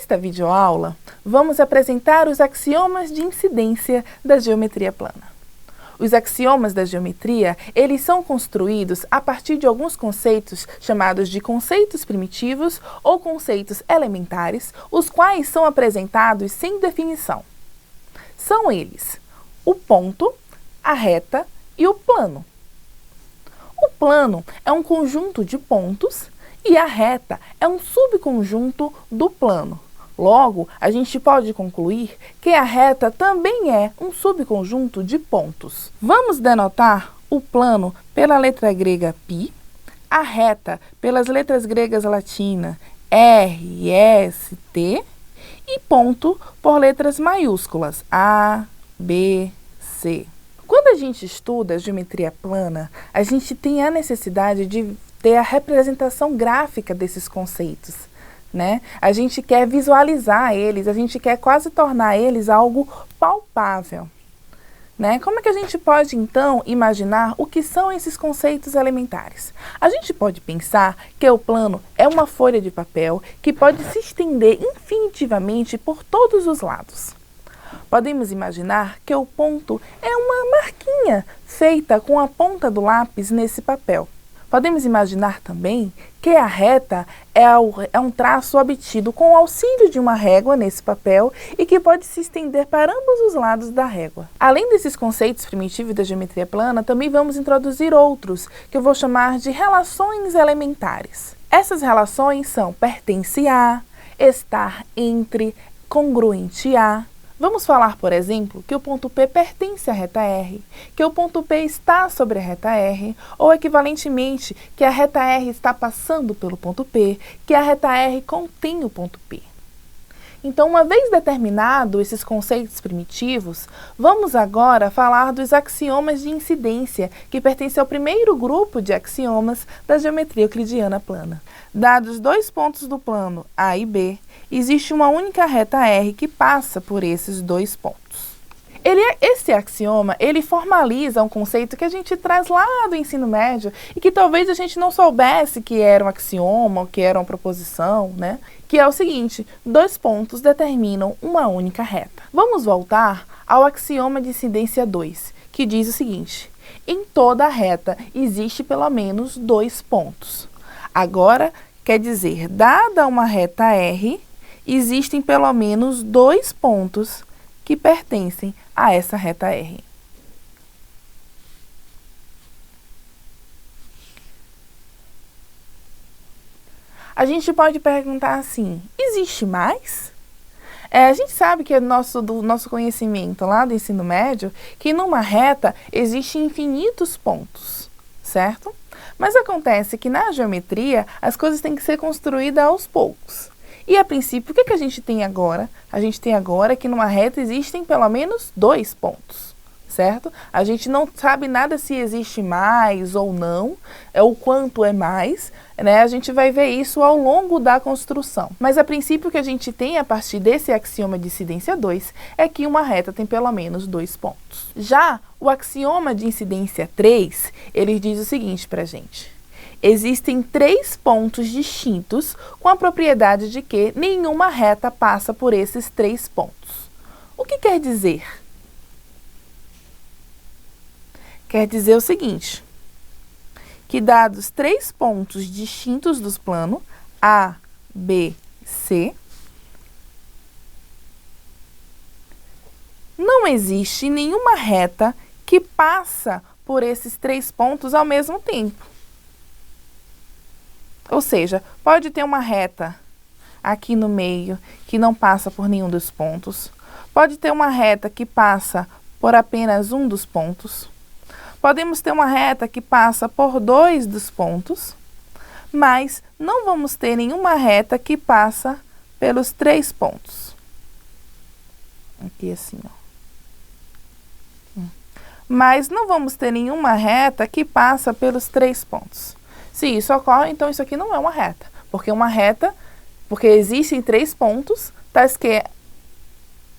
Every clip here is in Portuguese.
Nesta videoaula, vamos apresentar os axiomas de incidência da geometria plana. Os axiomas da geometria, eles são construídos a partir de alguns conceitos chamados de conceitos primitivos ou conceitos elementares, os quais são apresentados sem definição. São eles o ponto, a reta e o plano. O plano é um conjunto de pontos e a reta é um subconjunto do plano. Logo, a gente pode concluir que a reta também é um subconjunto de pontos. Vamos denotar o plano pela letra grega π, a reta pelas letras gregas latinas R, S, T e ponto por letras maiúsculas A, B, C. Quando a gente estuda geometria plana, a gente tem a necessidade de ter a representação gráfica desses conceitos, né? A gente quer visualizar eles, a gente quer quase tornar eles algo palpável, né? Como é que a gente pode, então, imaginar o que são esses conceitos elementares? A gente pode pensar que o plano é uma folha de papel que pode se estender infinitivamente por todos os lados. Podemos imaginar que o ponto é uma marquinha feita com a ponta do lápis nesse papel. Podemos imaginar também que a reta é um traço obtido com o auxílio de uma régua nesse papel e que pode se estender para ambos os lados da régua. Além desses conceitos primitivos da geometria plana, também vamos introduzir outros, que eu vou chamar de relações elementares. Essas relações são pertence a, estar entre, congruente a. Vamos falar, por exemplo, que o ponto P pertence à reta R, que o ponto P está sobre a reta R, ou equivalentemente, que a reta R está passando pelo ponto P, que a reta R contém o ponto P. Então, uma vez determinado esses conceitos primitivos, vamos agora falar dos axiomas de incidência, que pertencem ao primeiro grupo de axiomas da geometria euclidiana plana. Dados dois pontos do plano A e B, existe uma única reta R que passa por esses dois pontos. Esse axioma, ele formaliza um conceito que a gente traz lá do ensino médio e que talvez a gente não soubesse que era um axioma ou que era uma proposição, né? Que é o seguinte: dois pontos determinam uma única reta. Vamos voltar ao axioma de incidência 2, que diz o seguinte: em toda reta existe pelo menos dois pontos. Agora, quer dizer, dada uma reta R, existem pelo menos dois pontos que pertencem a essa reta R. A gente pode perguntar assim: existe mais? A gente sabe que é do nosso conhecimento lá do ensino médio, que numa reta existem infinitos pontos, certo? Mas acontece que na geometria as coisas têm que ser construídas aos poucos. E a princípio, o que a gente tem agora? A gente tem agora que numa reta existem pelo menos dois pontos, certo? A gente não sabe nada se existe mais ou não, o quanto é mais, né? A gente vai ver isso ao longo da construção. Mas a princípio o que a gente tem a partir desse axioma de incidência 2 é que uma reta tem pelo menos dois pontos. Já o axioma de incidência 3, ele diz o seguinte pra gente: existem três pontos distintos com a propriedade de que nenhuma reta passa por esses três pontos. O que quer dizer? Quer dizer o seguinte, que dados três pontos distintos dos planos A, B, C, não existe nenhuma reta que passa por esses três pontos ao mesmo tempo. Ou seja, pode ter uma reta aqui no meio que não passa por nenhum dos pontos. Pode ter uma reta que passa por apenas um dos pontos. Podemos ter uma reta que passa por dois dos pontos, mas não vamos ter nenhuma reta que passa pelos três pontos. Aqui assim, ó. Mas não vamos ter nenhuma reta que passa pelos três pontos. Se isso ocorre, então isso aqui não é uma reta, porque existem três pontos, tais que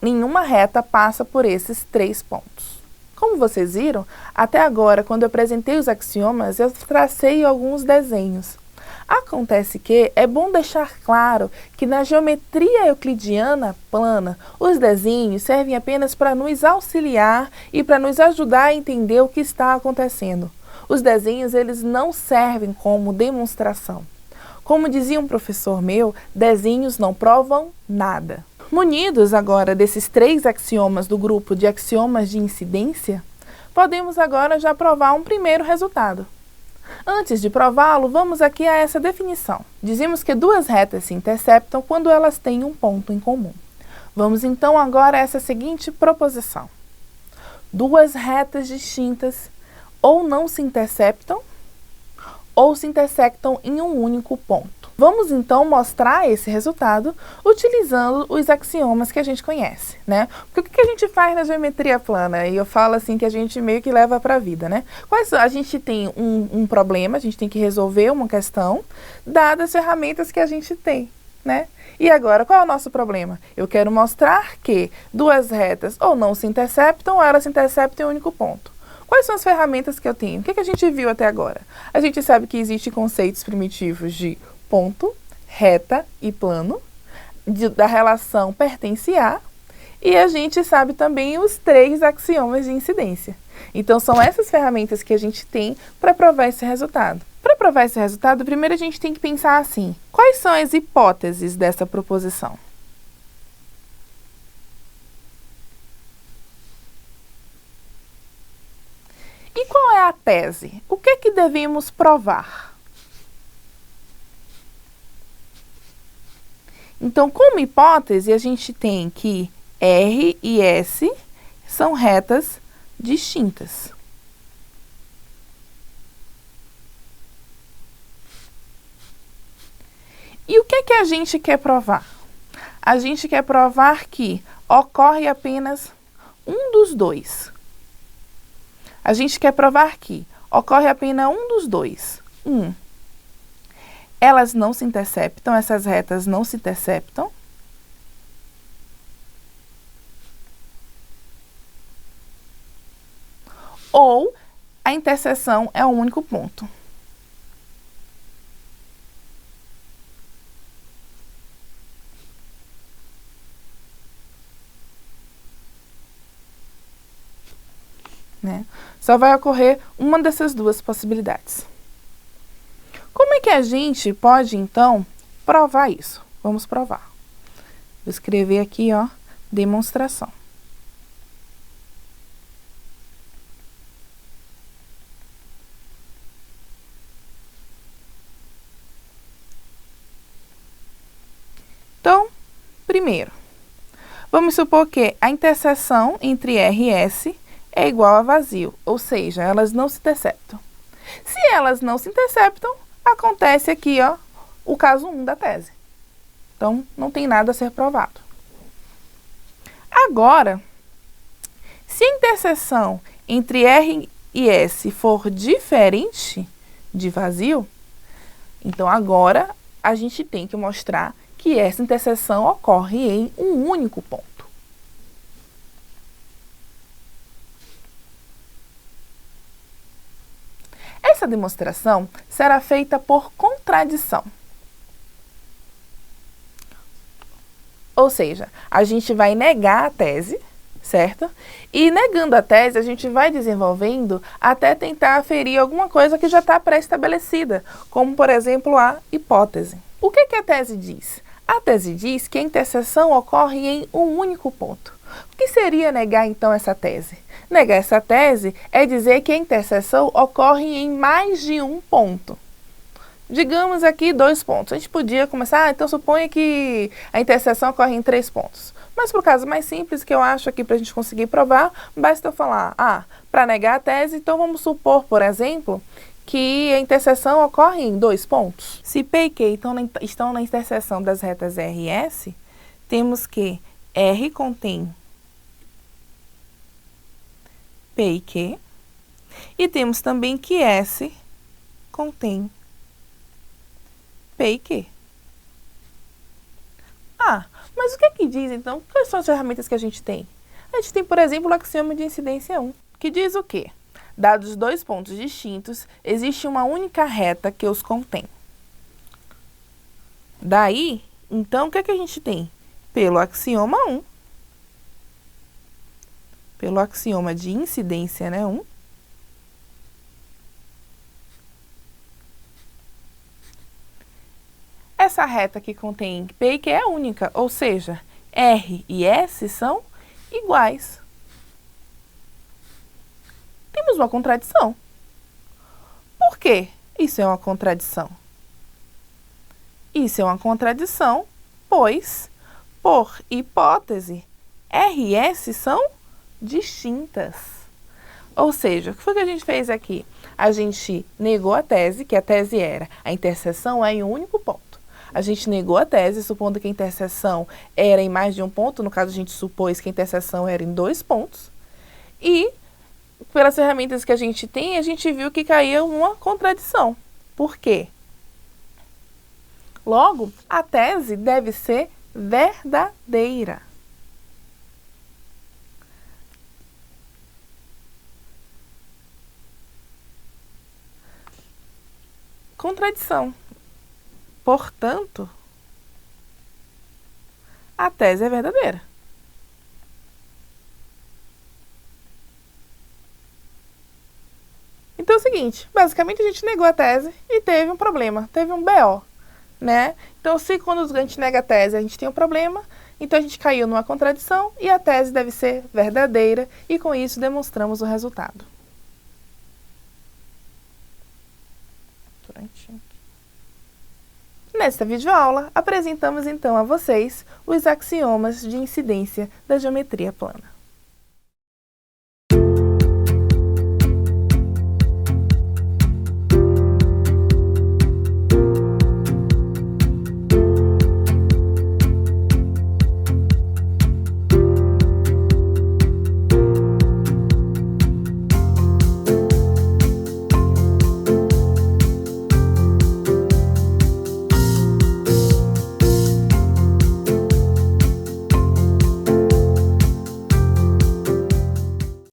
nenhuma reta passa por esses três pontos. Como vocês viram, até agora, quando eu apresentei os axiomas, eu tracei alguns desenhos. Acontece que é bom deixar claro que na geometria euclidiana plana, os desenhos servem apenas para nos auxiliar e para nos ajudar a entender o que está acontecendo. Os desenhos, eles não servem como demonstração. Como dizia um professor meu, desenhos não provam nada. Munidos agora desses 3 axiomas do grupo de axiomas de incidência, podemos agora já provar um primeiro resultado. Antes de prová-lo, vamos aqui a essa definição. Dizemos que 2 retas se interceptam quando elas têm um ponto em comum. Vamos então agora a essa seguinte proposição. 2 retas distintas ou não se interceptam ou se intersectam em um único ponto. Vamos então mostrar esse resultado utilizando os axiomas que a gente conhece, né? Porque o que a gente faz na geometria plana? E eu falo assim que a gente meio que leva para a vida, né? A gente tem um problema, a gente tem que resolver uma questão, dadas as ferramentas que a gente tem, né? E agora, qual é o nosso problema? Eu quero mostrar que 2 retas ou não se interceptam ou elas se interceptam em um único ponto. Quais são as ferramentas que eu tenho? O que a gente viu até agora? A gente sabe que existem conceitos primitivos de ponto, reta e plano, da relação pertence a, e a gente sabe também os 3 axiomas de incidência. Então, são essas ferramentas que a gente tem para provar esse resultado. Para provar esse resultado, primeiro a gente tem que pensar assim, quais são as hipóteses dessa proposição? E qual é a tese? O que é que devemos provar? Então, como hipótese, a gente tem que R e S são retas distintas. E o que é que a gente quer provar? A gente quer provar que ocorre apenas um dos dois. A gente quer provar que ocorre apenas um dos dois. Elas não se interceptam, essas retas não se interceptam. Ou a interseção é um único ponto. Né? Só vai ocorrer uma dessas 2 possibilidades. Como é que a gente pode, então, provar isso? Vamos provar. Vou escrever aqui, ó, demonstração. Então, primeiro, vamos supor que a interseção entre R e S é igual a vazio, ou seja, elas não se interceptam. Se elas não se interceptam, acontece aqui, ó, o caso 1 da tese. Então, não tem nada a ser provado. Agora, se a interseção entre R e S for diferente de vazio, então agora a gente tem que mostrar que essa interseção ocorre em um único ponto. Essa demonstração será feita por contradição. Ou seja, a gente vai negar a tese, certo? E negando a tese, a gente vai desenvolvendo até tentar aferir alguma coisa que já está pré-estabelecida, como, por exemplo, a hipótese. O que a tese diz? A tese diz que a interseção ocorre em um único ponto. O que seria negar, então, essa tese? Negar essa tese é dizer que a interseção ocorre em mais de um ponto. Digamos aqui 2 pontos. A gente podia começar, então suponha que a interseção ocorre em 3 pontos. Mas para o caso mais simples, que eu acho aqui para a gente conseguir provar, basta eu falar, para negar a tese, então vamos supor, por exemplo, que a interseção ocorre em 2 pontos. Se P e Q estão na interseção das retas R e S, temos que R contém P e Q, e temos também que S contém P e Q. Mas o que diz, então? Quais são as ferramentas que a gente tem? A gente tem, por exemplo, o axioma de incidência 1, que diz o quê? Dados 2 pontos distintos, existe uma única reta que os contém. Daí, então, o que é que a gente tem? Pelo axioma 1, pelo axioma de incidência, né, 1, essa reta que contém P e Q é única, ou seja, R e S são iguais. Temos uma contradição. Por quê? Isso é uma contradição. Isso é uma contradição, pois, por hipótese, R e S são distintas. Ou seja, o que foi que a gente fez aqui? A gente negou a tese, que a tese era a interseção é em um único ponto. A gente negou a tese, supondo que a interseção era em mais de um ponto, no caso a gente supôs que a interseção era em 2 pontos. E, pelas ferramentas que a gente tem, a gente viu que caía uma contradição. Por quê? Logo, a tese deve ser verdadeira. Contradição. Portanto, a tese é verdadeira. Então é o seguinte, basicamente a gente negou a tese e teve um problema, teve um BO, né? Então se quando a gente nega a tese a gente tem um problema, então a gente caiu numa contradição e a tese deve ser verdadeira e com isso demonstramos o resultado. Nesta videoaula, apresentamos então a vocês os axiomas de incidência da geometria plana.